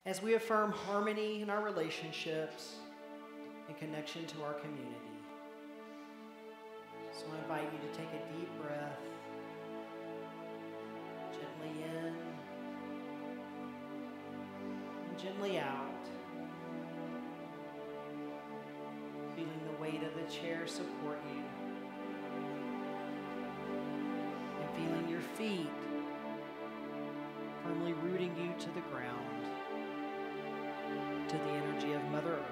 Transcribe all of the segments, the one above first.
as we affirm harmony in our relationships and connection to our community. So I invite you to take a deep breath, gently in and gently out, feeling the weight of the chair support you, and feeling your feet firmly rooting you to the ground, to the energy of Mother Earth.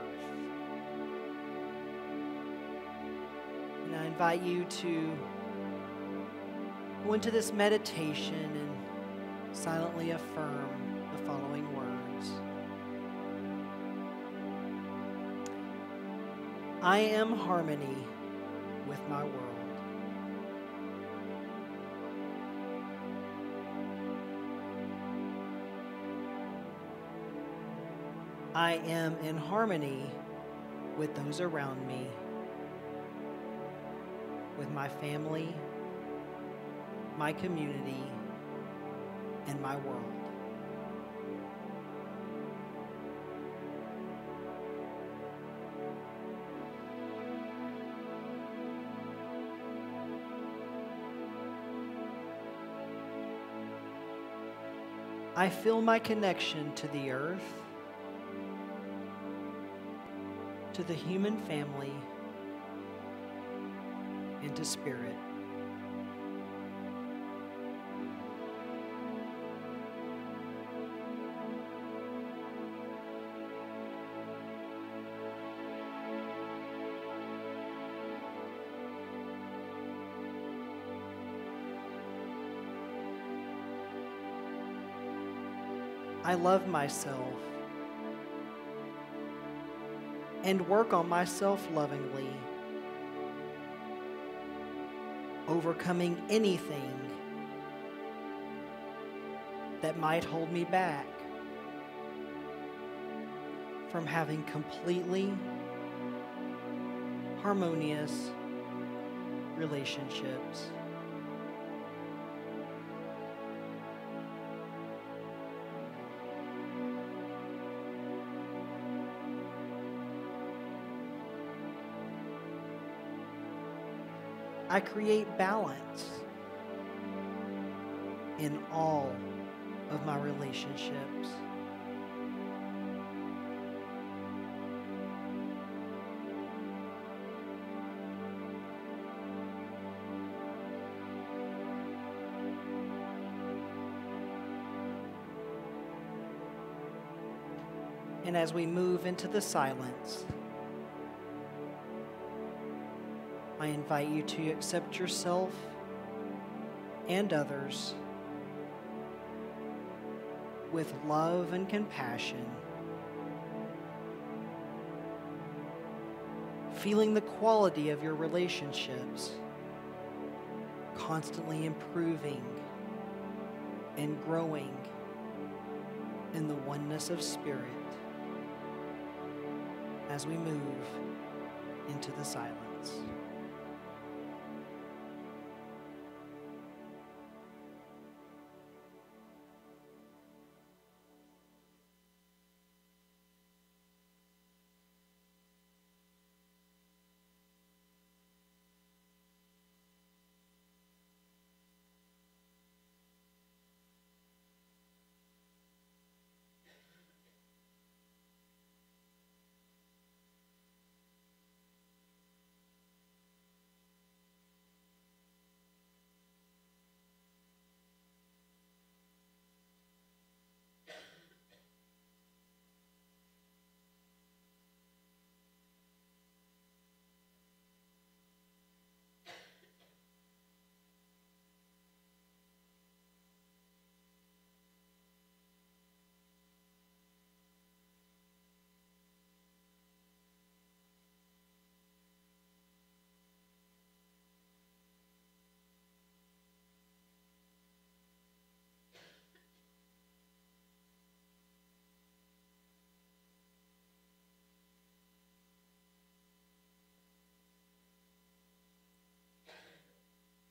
And I invite you to go into this meditation and silently affirm the following words. I am harmony with my world. I am in harmony with those around me, with my family, my community, and my world. I feel my connection to the earth, to the human family, and to spirit. I love myself and work on myself lovingly, overcoming anything that might hold me back from having completely harmonious relationships. I create balance in all of my relationships. And as we move into the silence, I invite you to accept yourself and others with love and compassion, feeling the quality of your relationships constantly improving and growing in the oneness of spirit as we move into the silence.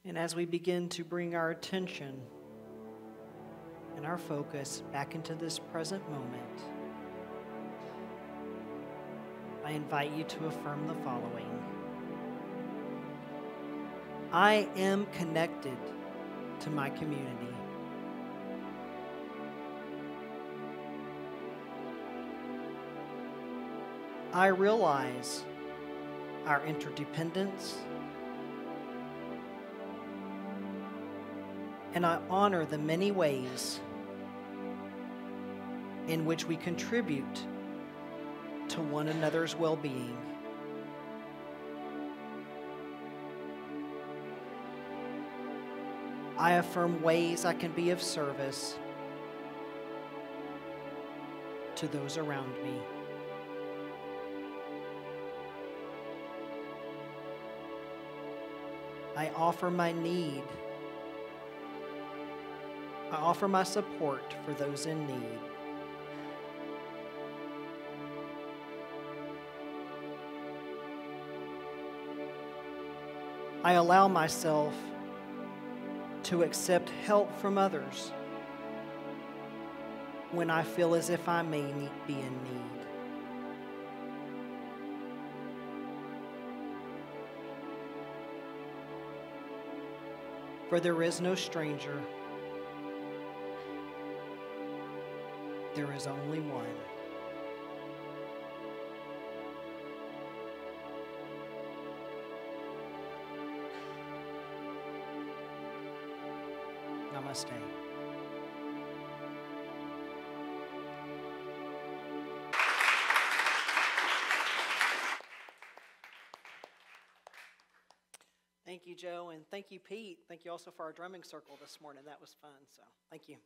And as we begin to bring our attention and our focus back into this present moment, I invite you to affirm the following. I am connected to my community. I realize our interdependence, and I honor the many ways in which we contribute to one another's well-being. I affirm ways I can be of service to those around me. I offer my need. I offer my support for those in need. I allow myself to accept help from others when I feel as if I may be in need. For there is no stranger. There is only one. Namaste. Thank you, Joe, and thank you, Pete. Thank you also for our drumming circle this morning. That was fun, so thank you.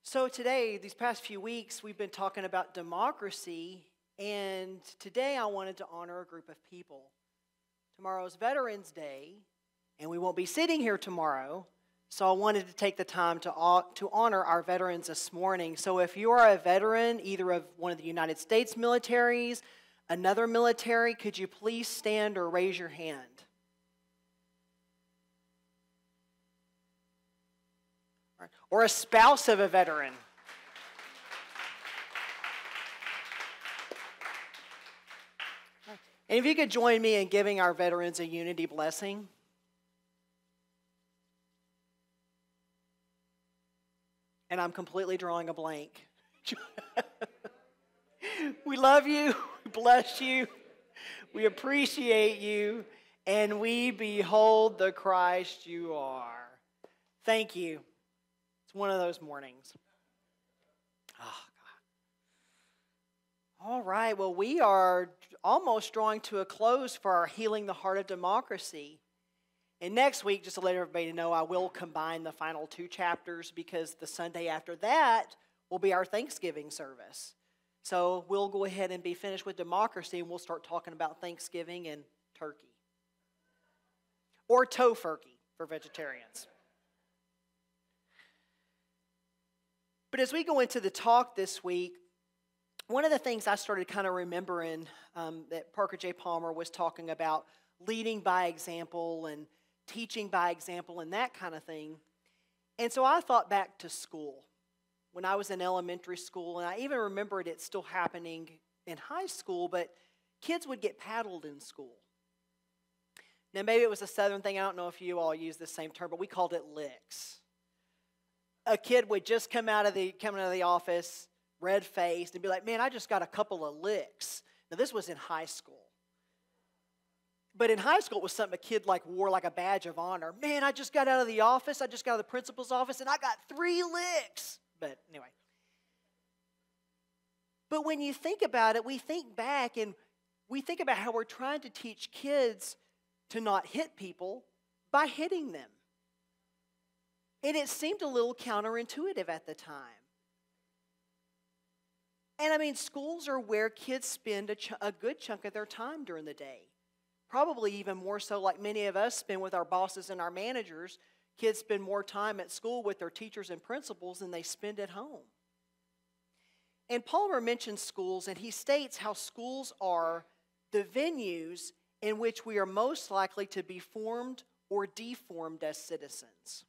So today, these past few weeks, we've been talking about democracy, and today I wanted to honor a group of people. Tomorrow's Veterans Day, and we won't be sitting here tomorrow, so I wanted to take the time to honor our veterans this morning. So if you are a veteran, either of one of the United States militaries, another military, could you please stand or raise your hand? Or a spouse of a veteran. And if you could join me in giving our veterans a unity blessing. And I'm completely drawing a blank. We love you, we bless you, we appreciate you, and we behold the Christ you are. Thank you. It's one of those mornings. Oh, God. All right, well, we are almost drawing to a close for our Healing the Heart of Democracy. And next week, just to let everybody know, I will combine the final 2 chapters because the Sunday after that will be our Thanksgiving service. So we'll go ahead and be finished with democracy, and we'll start talking about Thanksgiving and turkey. Or tofurkey for vegetarians. But as we go into the talk this week, one of the things I started kind of remembering that Parker J. Palmer was talking about, leading by example and teaching by example and that kind of thing. And so I thought back to school. When I was in elementary school, and I even remembered it still happening in high school, but kids would get paddled in school. Now, maybe it was a Southern thing. I don't know if you all use the same term, but we called it licks. A kid would just come out of the office, red-faced, and be like, man, I just got a couple of licks. Now, this was in high school. But in high school, it was something a kid wore like a badge of honor. Man, I just got out of the office. I just got out of the principal's office, and I got 3 licks. But anyway. But when you think about it, we think back and we think about how we're trying to teach kids to not hit people by hitting them. And it seemed a little counterintuitive at the time. And I mean, schools are where kids spend a good chunk of their time during the day. Probably even more so like many of us spend with our bosses and our managers. Kids spend more time at school with their teachers and principals than they spend at home. And Palmer mentions schools, and he states how schools are the venues in which we are most likely to be formed or deformed as citizens.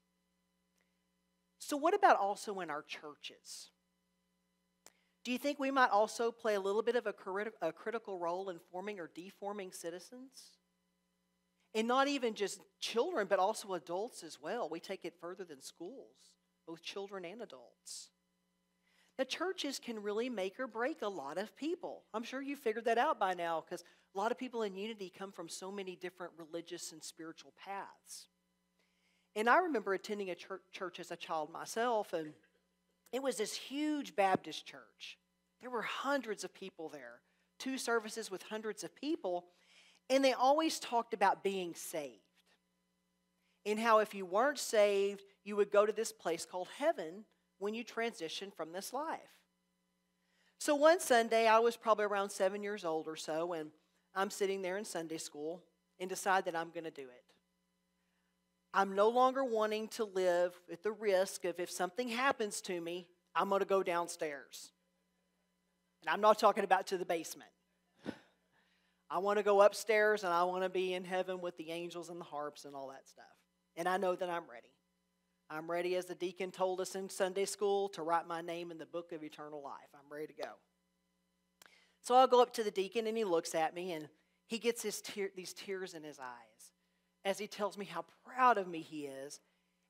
So what about also in our churches? Do you think we might also play a little bit of a critical role in forming or deforming citizens? And not even just children, but also adults as well. We take it further than schools, both children and adults. The churches can really make or break a lot of people. I'm sure you figured that out by now, because a lot of people in Unity come from so many different religious and spiritual paths. And I remember attending a church as a child myself, and it was this huge Baptist church. There were hundreds of people there, 2 services with hundreds of people, and they always talked about being saved. And how if you weren't saved, you would go to this place called heaven when you transition from this life. So one Sunday, I was probably around 7 years old or so, and I'm sitting there in Sunday school and decide that I'm going to do it. I'm no longer wanting to live at the risk of if something happens to me, I'm going to go downstairs. And I'm not talking about to the basement. I want to go upstairs and I want to be in heaven with the angels and the harps and all that stuff. And I know that I'm ready. I'm ready, as the deacon told us in Sunday school, to write my name in the book of eternal life. I'm ready to go. So I'll go up to the deacon and he looks at me and he gets these tears in his eyes as he tells me how proud of me he is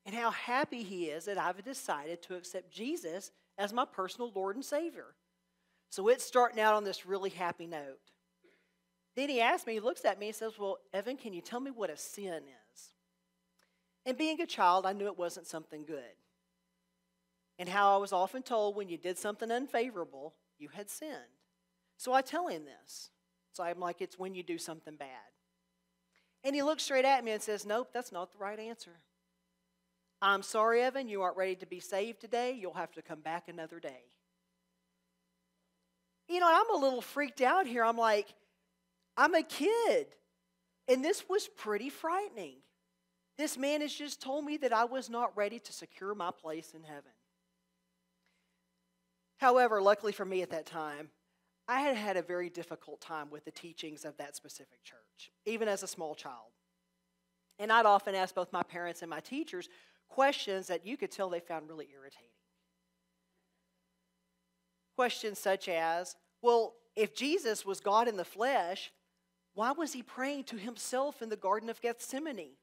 and how happy he is that I've decided to accept Jesus as my personal Lord and Savior. So it's starting out on this really happy note. Then he asks me, he looks at me and says, well, Evan, can you tell me what a sin is? And being a child, I knew it wasn't something good. And how I was often told when you did something unfavorable, you had sinned. So I tell him this. So I'm like, it's when you do something bad. And he looks straight at me and says, nope, that's not the right answer. I'm sorry, Evan, you aren't ready to be saved today. You'll have to come back another day. You know, I'm a little freaked out here. I'm like, I'm a kid. And this was pretty frightening. This man has just told me that I was not ready to secure my place in heaven. However, luckily for me at that time, I had had a very difficult time with the teachings of that specific church, even as a small child. And I'd often ask both my parents and my teachers questions that you could tell they found really irritating. Questions such as, well, if Jesus was God in the flesh, why was he praying to himself in the Garden of Gethsemane?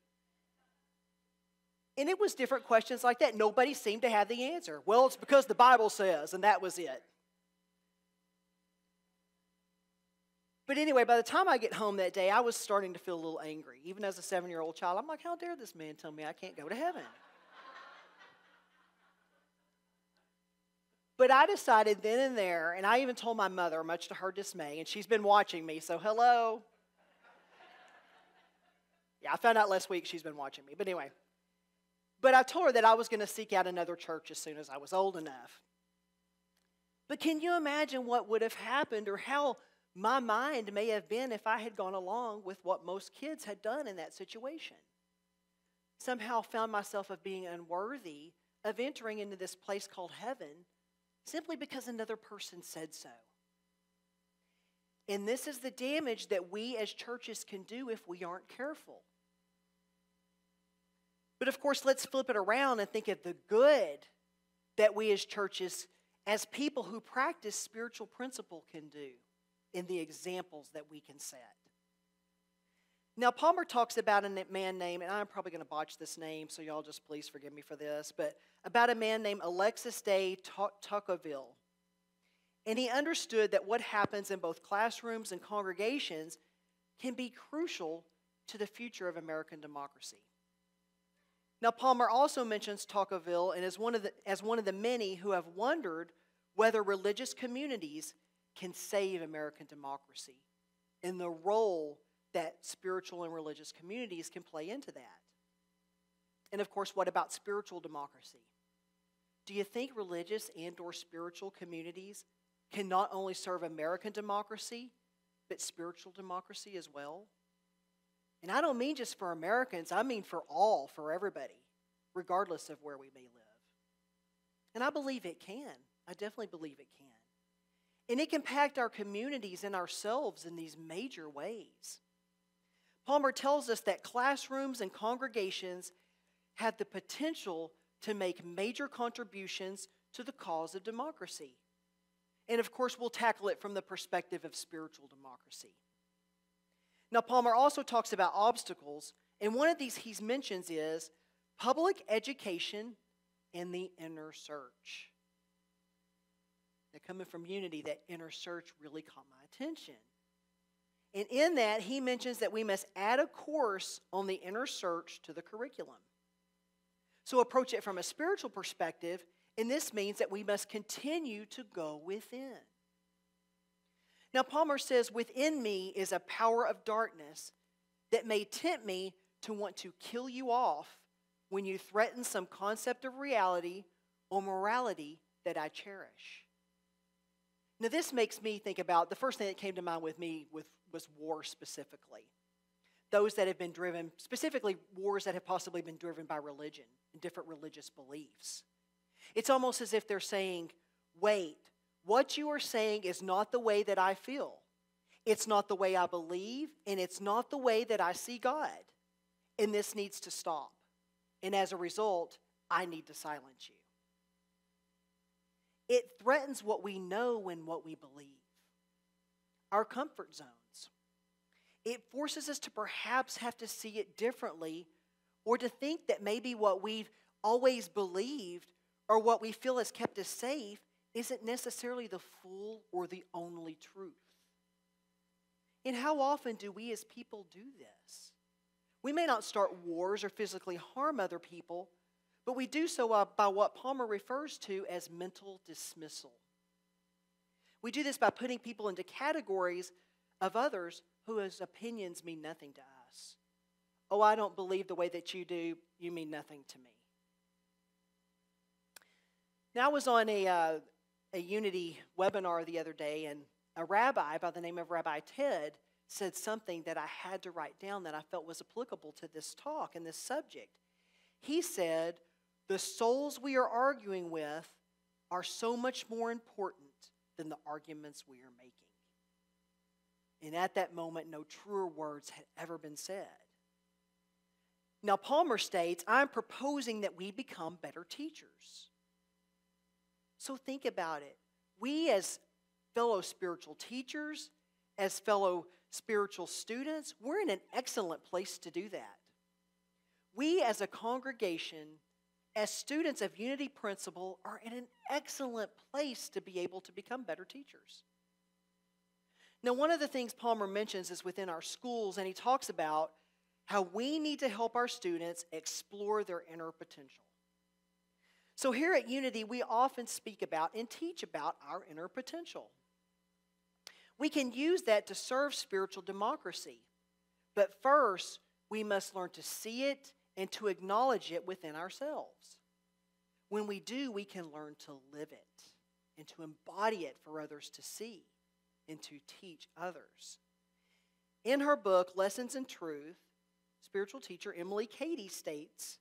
And it was different questions like that. Nobody seemed to have the answer. Well, it's because the Bible says, and that was it. But anyway, by the time I get home that day, I was starting to feel a little angry. Even as a 7-year-old child, I'm like, how dare this man tell me I can't go to heaven? But I decided then and there, and I even told my mother, much to her dismay, and she's been watching me, so hello. Yeah, I found out last week she's been watching me, but anyway. But I told her that I was going to seek out another church as soon as I was old enough. But can you imagine what would have happened or how my mind may have been if I had gone along with what most kids had done in that situation? Somehow found myself of being unworthy of entering into this place called heaven simply because another person said so. And this is the damage that we as churches can do if we aren't careful. But of course, let's flip it around and think of the good that we as churches, as people who practice spiritual principle, can do in the examples that we can set. Now, Palmer talks about a man named, and I'm probably going to botch this name, so y'all just please forgive me for this, but about a man named Alexis de Tocqueville. And he understood that what happens in both classrooms and congregations can be crucial to the future of American democracy. Now, Palmer also mentions Tocqueville and as one of the many who have wondered whether religious communities can save American democracy and the role that spiritual and religious communities can play into that. And of course, what about spiritual democracy? Do you think religious and/or spiritual communities can not only serve American democracy, but spiritual democracy as well? And I don't mean just for Americans, I mean for all, for everybody, regardless of where we may live. And I believe it can. I definitely believe it can. And it can impact our communities and ourselves in these major ways. Palmer tells us that classrooms and congregations have the potential to make major contributions to the cause of democracy. And of course, we'll tackle it from the perspective of spiritual democracy. Now, Palmer also talks about obstacles, and one of these he mentions is public education and the inner search. Now, coming from Unity, that inner search really caught my attention. And in that, he mentions that we must add a course on the inner search to the curriculum. So approach it from a spiritual perspective, and this means that we must continue to go within. Now, Palmer says, within me is a power of darkness that may tempt me to want to kill you off when you threaten some concept of reality or morality that I cherish. Now, this makes me think about, the first thing that came to mind with me was war specifically. Those that have been driven, specifically wars that have possibly been driven by religion and different religious beliefs. It's almost as if they're saying, wait, what you are saying is not the way that I feel. It's not the way I believe, and it's not the way that I see God. And this needs to stop. And as a result, I need to silence you. It threatens what we know and what we believe, our comfort zones. It forces us to perhaps have to see it differently, or to think that maybe what we've always believed or what we feel has kept us safe isn't necessarily the full or the only truth. And how often do we as people do this? We may not start wars or physically harm other people, but we do so by what Palmer refers to as mental dismissal. We do this by putting people into categories of others whose opinions mean nothing to us. Oh, I don't believe the way that you do. You mean nothing to me. Now, I was on a Unity webinar the other day, and a rabbi by the name of Rabbi Ted said something that I had to write down that I felt was applicable to this talk and this subject. He said, the souls we are arguing with are so much more important than the arguments we are making. And at that moment, no truer words had ever been said. Now, Palmer states, I'm proposing that we become better teachers. So think about it. We as fellow spiritual teachers, as fellow spiritual students, we're in an excellent place to do that. We as a congregation, as students of Unity Principle, are in an excellent place to be able to become better teachers. Now, one of the things Palmer mentions is within our schools, and he talks about how we need to help our students explore their inner potential. So here at Unity, we often speak about and teach about our inner potential. We can use that to serve spiritual democracy. But first, we must learn to see it and to acknowledge it within ourselves. When we do, we can learn to live it and to embody it for others to see and to teach others. In her book, Lessons in Truth, spiritual teacher Emily Cady states,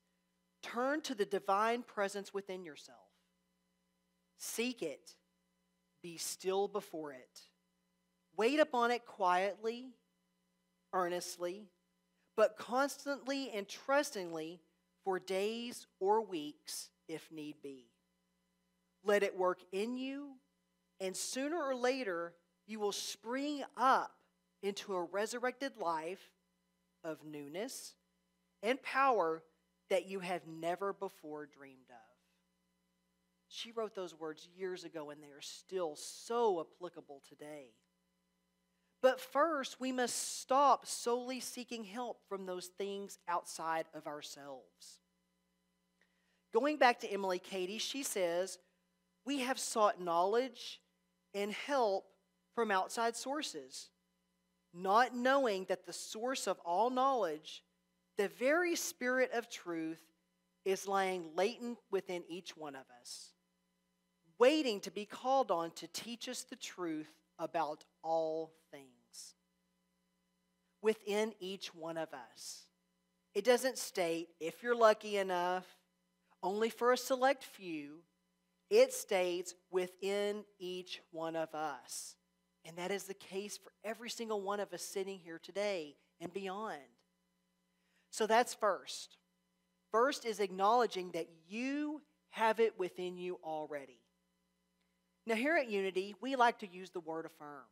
turn to the divine presence within yourself. Seek it. Be still before it. Wait upon it quietly, earnestly, but constantly and trustingly for days or weeks if need be. Let it work in you, and sooner or later you will spring up into a resurrected life of newness and power that you have never before dreamed of. She wrote those words years ago, and they are still so applicable today. But first, we must stop solely seeking help from those things outside of ourselves. Going back to Emily Cady, she says, we have sought knowledge and help from outside sources, not knowing that the source of all knowledge, the very spirit of truth, is lying latent within each one of us, waiting to be called on to teach us the truth about all things. Within each one of us. It doesn't state, if you're lucky enough, only for a select few. It states within each one of us. And that is the case for every single one of us sitting here today and beyond. So that's first. First is acknowledging that you have it within you already. Now, here at Unity, we like to use the word affirm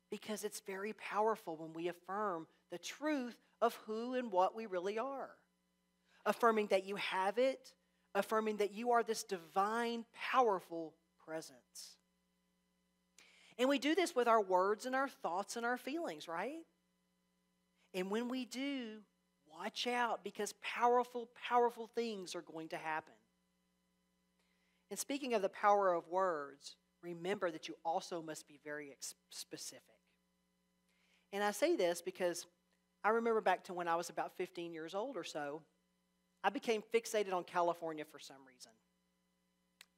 because it's very powerful when we affirm the truth of who and what we really are. Affirming that you have it, affirming that you are this divine, powerful presence. And we do this with our words and our thoughts and our feelings, right? And when we do, watch out because powerful, powerful things are going to happen. And speaking of the power of words, remember that you also must be very specific. And I say this because I remember back to when I was about 15 years old or so, I became fixated on California for some reason.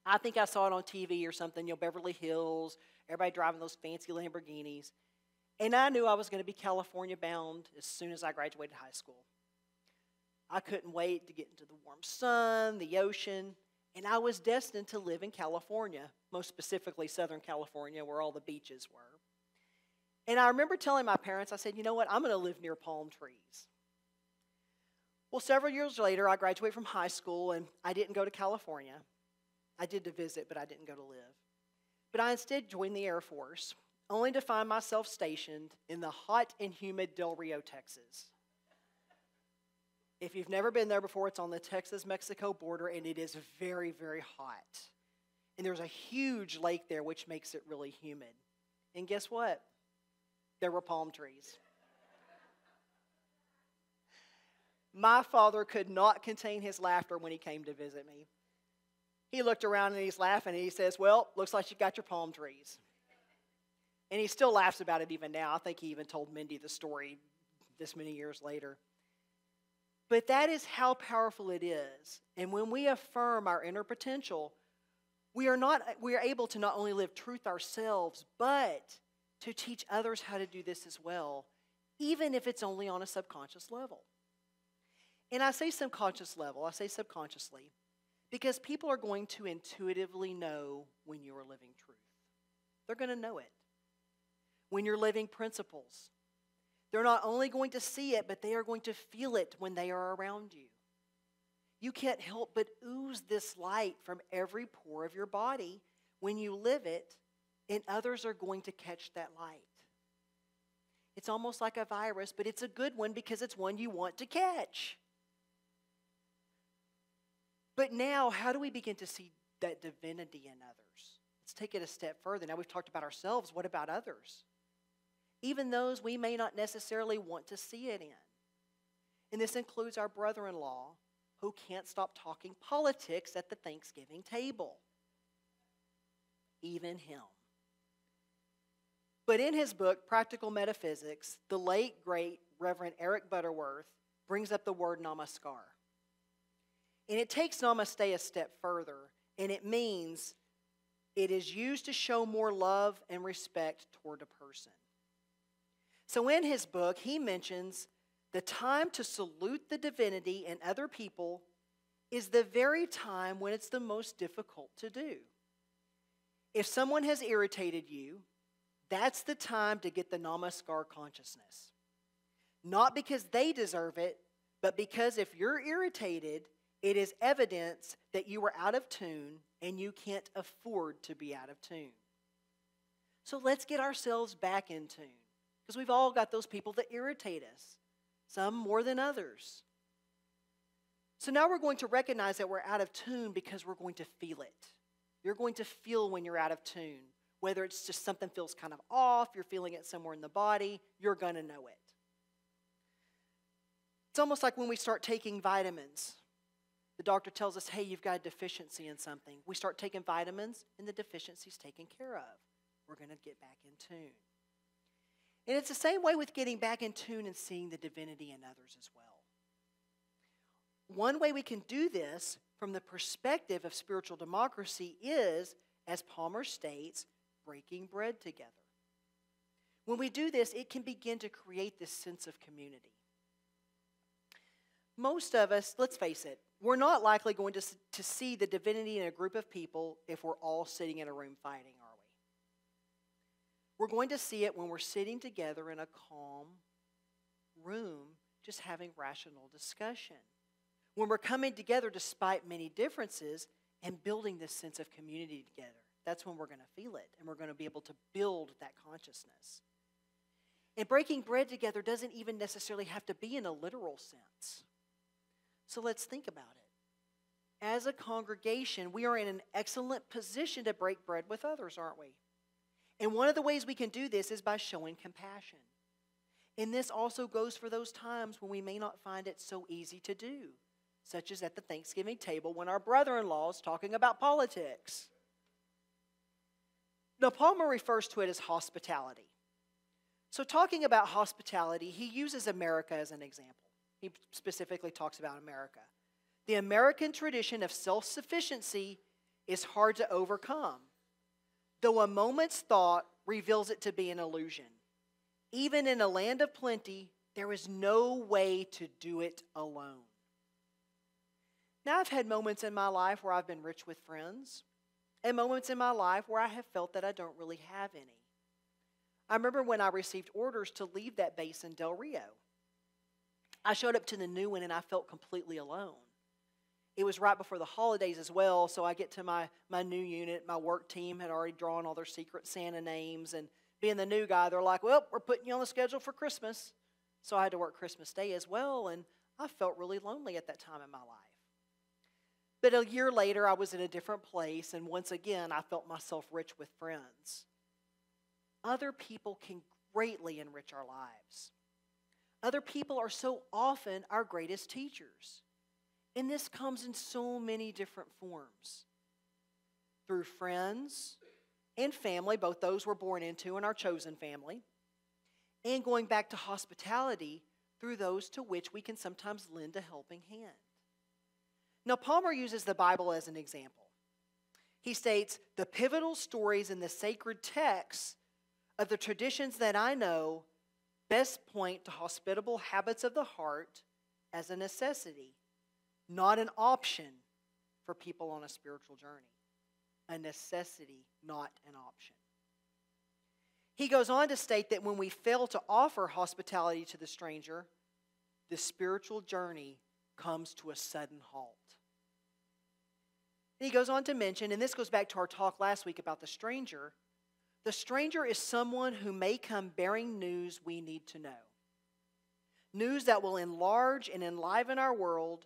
I think I saw it on TV or something, Beverly Hills, everybody driving those fancy Lamborghinis. And I knew I was going to be California bound as soon as I graduated high school. I couldn't wait to get into the warm sun, the ocean, and I was destined to live in California, most specifically Southern California, where all the beaches were. And I remember telling my parents, I said, you know what, I'm going to live near palm trees. Well, several years later, I graduated from high school, and I didn't go to California. I did to visit, but I didn't go to live. But I instead joined the Air Force, only to find myself stationed in the hot and humid Del Rio, Texas. If you've never been there before, it's on the Texas-Mexico border, and it is very, very hot. And there's a huge lake there, which makes it really humid. And guess what? There were palm trees. My father could not contain his laughter when he came to visit me. He looked around and he's laughing, and he says, well, looks like you got your palm trees. And he still laughs about it even now. I think he even told Mindy the story this many years later. But that is how powerful it is. And when we affirm our inner potential, we are able to not only live truth ourselves, but to teach others how to do this as well, even if it's only on a subconscious level. And I say subconscious level, I say subconsciously, because people are going to intuitively know when you are living truth. They're going to know it. When you're living principles, they're not only going to see it, but they are going to feel it when they are around you. You can't help but ooze this light from every pore of your body when you live it, and others are going to catch that light. It's almost like a virus, but it's a good one because it's one you want to catch. But now, how do we begin to see that divinity in others? Let's take it a step further. Now we've talked about ourselves. What about others? Even those we may not necessarily want to see it in. And this includes our brother-in-law who can't stop talking politics at the Thanksgiving table. Even him. But in his book, Practical Metaphysics, the late, great Reverend Eric Butterworth brings up the word namaskar. And it takes namaste a step further, and it means it is used to show more love and respect toward a person. So in his book, he mentions the time to salute the divinity in other people is the very time when it's the most difficult to do. If someone has irritated you, that's the time to get the namaskar consciousness. Not because they deserve it, but because if you're irritated, it is evidence that you are out of tune and you can't afford to be out of tune. So let's get ourselves back in tune. Because we've all got those people that irritate us, some more than others. So now we're going to recognize that we're out of tune because we're going to feel it. You're going to feel when you're out of tune. Whether it's just something feels kind of off, you're feeling it somewhere in the body, you're going to know it. It's almost like when we start taking vitamins. The doctor tells us, hey, you've got a deficiency in something. We start taking vitamins and the deficiency's taken care of. We're going to get back in tune. And it's the same way with getting back in tune and seeing the divinity in others as well. One way we can do this from the perspective of spiritual democracy is, as Palmer states, breaking bread together. When we do this, it can begin to create this sense of community. Most of us, let's face it, we're not likely going to see the divinity in a group of people if we're all sitting in a room fighting, are we? We're going to see it when we're sitting together in a calm room, just having rational discussion. When we're coming together despite many differences and building this sense of community together. That's when we're going to feel it, and we're going to be able to build that consciousness. And breaking bread together doesn't even necessarily have to be in a literal sense. So let's think about it. As a congregation, we are in an excellent position to break bread with others, aren't we? And one of the ways we can do this is by showing compassion. And this also goes for those times when we may not find it so easy to do, such as at the Thanksgiving table when our brother-in-law is talking about politics. Now, Palmer refers to it as hospitality. So talking about hospitality, he uses America as an example. He specifically talks about America. The American tradition of self-sufficiency is hard to overcome, though a moment's thought reveals it to be an illusion. Even in a land of plenty, there is no way to do it alone. Now, I've had moments in my life where I've been rich with friends, and moments in my life where I have felt that I don't really have any. I remember when I received orders to leave that base in Del Rio. I showed up to the new one and I felt completely alone. It was right before the holidays as well, so I get to my new unit. My work team had already drawn all their Secret Santa names, and being the new guy, they're like, well, we're putting you on the schedule for Christmas. So I had to work Christmas Day as well, and I felt really lonely at that time in my life. But a year later, I was in a different place, and once again, I felt myself rich with friends. Other people can greatly enrich our lives. Other people are so often our greatest teachers. And this comes in so many different forms. Through friends and family, both those we're born into and our chosen family, and going back to hospitality through those to which we can sometimes lend a helping hand. Now, Palmer uses the Bible as an example. He states, the pivotal stories in the sacred texts of the traditions that I know best point to hospitable habits of the heart as a necessity, not an option for people on a spiritual journey. A necessity, not an option. He goes on to state that when we fail to offer hospitality to the stranger, the spiritual journey comes to a sudden halt. And he goes on to mention, and this goes back to our talk last week about the stranger is someone who may come bearing news we need to know. News that will enlarge and enliven our world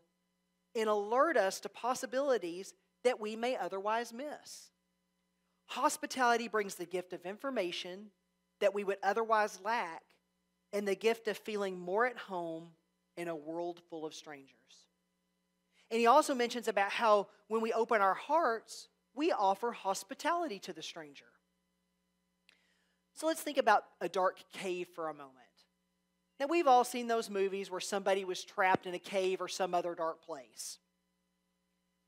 and alert us to possibilities that we may otherwise miss. Hospitality brings the gift of information that we would otherwise lack and the gift of feeling more at home in a world full of strangers. And he also mentions about how when we open our hearts, we offer hospitality to the stranger. So let's think about a dark cave for a moment. Now, we've all seen those movies where somebody was trapped in a cave or some other dark place.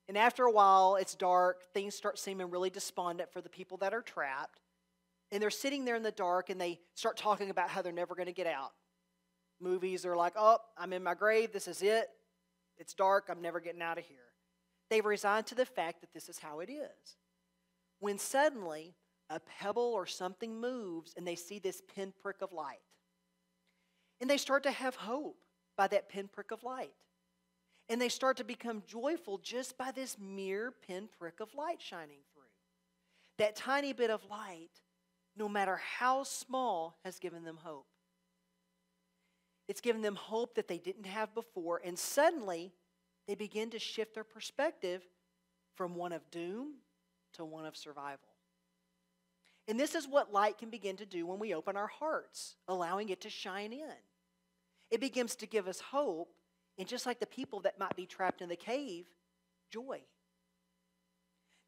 And after a while, it's dark, things start seeming really despondent for the people that are trapped. And they're sitting there in the dark and they start talking about how they're never going to get out. Movies are like, oh, I'm in my grave, this is it. It's dark, I'm never getting out of here. They've resigned to the fact that this is how it is. When suddenly a pebble or something moves and they see this pinprick of light. And they start to have hope by that pinprick of light. And they start to become joyful just by this mere pinprick of light shining through. That tiny bit of light, no matter how small, has given them hope. It's given them hope that they didn't have before, and suddenly they begin to shift their perspective from one of doom to one of survival. And this is what light can begin to do when we open our hearts, allowing it to shine in. It begins to give us hope, and just like the people that might be trapped in the cave, joy.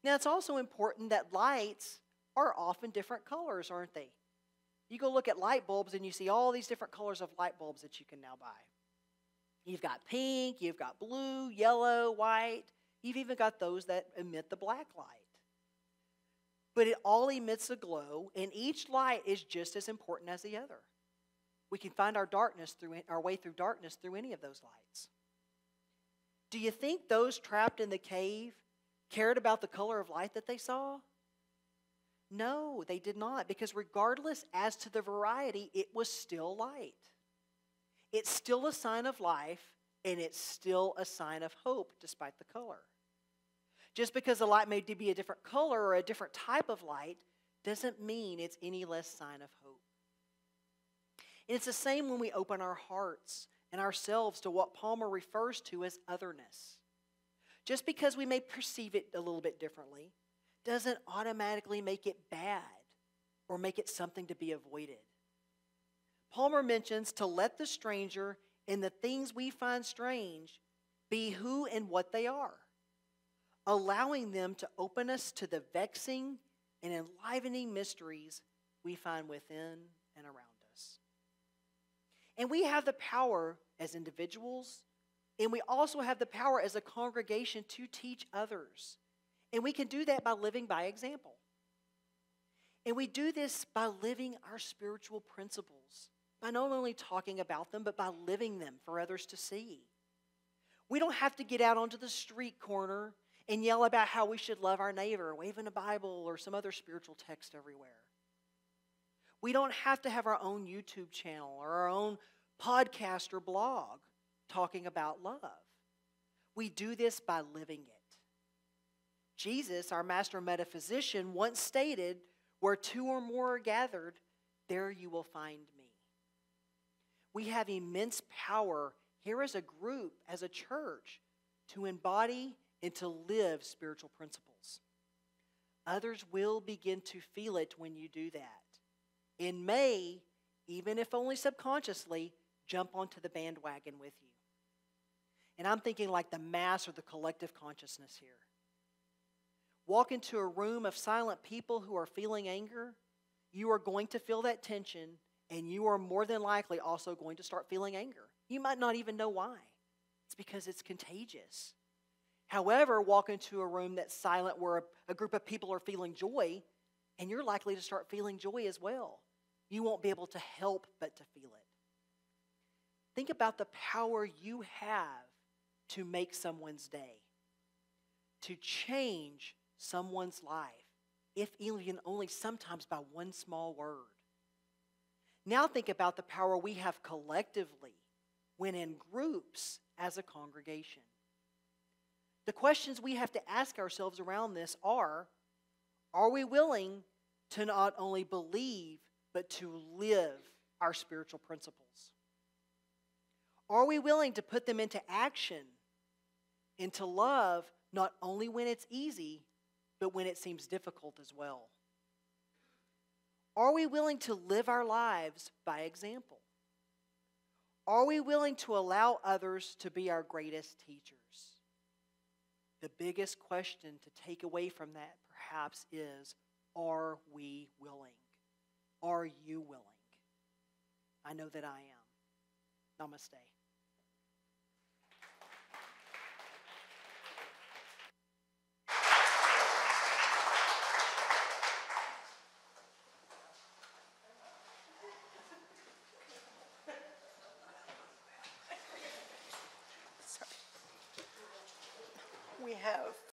Now, it's also important that lights are often different colors, aren't they? You go look at light bulbs and you see all these different colors of light bulbs that you can now buy. You've got pink, you've got blue, yellow, white. You've even got those that emit the black light. But it all emits a glow, and each light is just as important as the other. We can find our way through darkness through any of those lights. Do you think those trapped in the cave cared about the color of light that they saw? No, they did not, because regardless as to the variety, it was still light. It's still a sign of life, and it's still a sign of hope despite the color. Just because the light may be a different color or a different type of light doesn't mean it's any less sign of hope. And it's the same when we open our hearts and ourselves to what Palmer refers to as otherness. Just because we may perceive it a little bit differently doesn't automatically make it bad or make it something to be avoided. Palmer mentions to let the stranger and the things we find strange be who and what they are, allowing them to open us to the vexing and enlivening mysteries we find within and around us. And we have the power as individuals, and we also have the power as a congregation to teach others. And we can do that by living by example. And we do this by living our spiritual principles, by not only talking about them, but by living them for others to see. We don't have to get out onto the street corner and yell about how we should love our neighbor, waving a Bible or some other spiritual text everywhere. We don't have to have our own YouTube channel or our own podcast or blog talking about love. We do this by living it. Jesus, our master metaphysician, once stated, "Where two or more are gathered, there you will find me." We have immense power here as a group, as a church, to embody and to live spiritual principles. Others will begin to feel it when you do that, and may, even if only subconsciously, jump onto the bandwagon with you. And I'm thinking like the mass or the collective consciousness here. Walk into a room of silent people who are feeling anger, you are going to feel that tension, and you are more than likely also going to start feeling anger. You might not even know why. It's because it's contagious. However, walk into a room that's silent where a group of people are feeling joy, and you're likely to start feeling joy as well. You won't be able to help but to feel it. Think about the power you have to make someone's day, to change someone's life, if even only sometimes by one small word. Now think about the power we have collectively when in groups as a congregation. The questions we have to ask ourselves around this are we willing to not only believe, but to live our spiritual principles? Are we willing to put them into action and to love not only when it's easy, but when it seems difficult as well? Are we willing to live our lives by example? Are we willing to allow others to be our greatest teachers? The biggest question to take away from that, perhaps, is, are we willing? Are you willing? I know that I am. Namaste.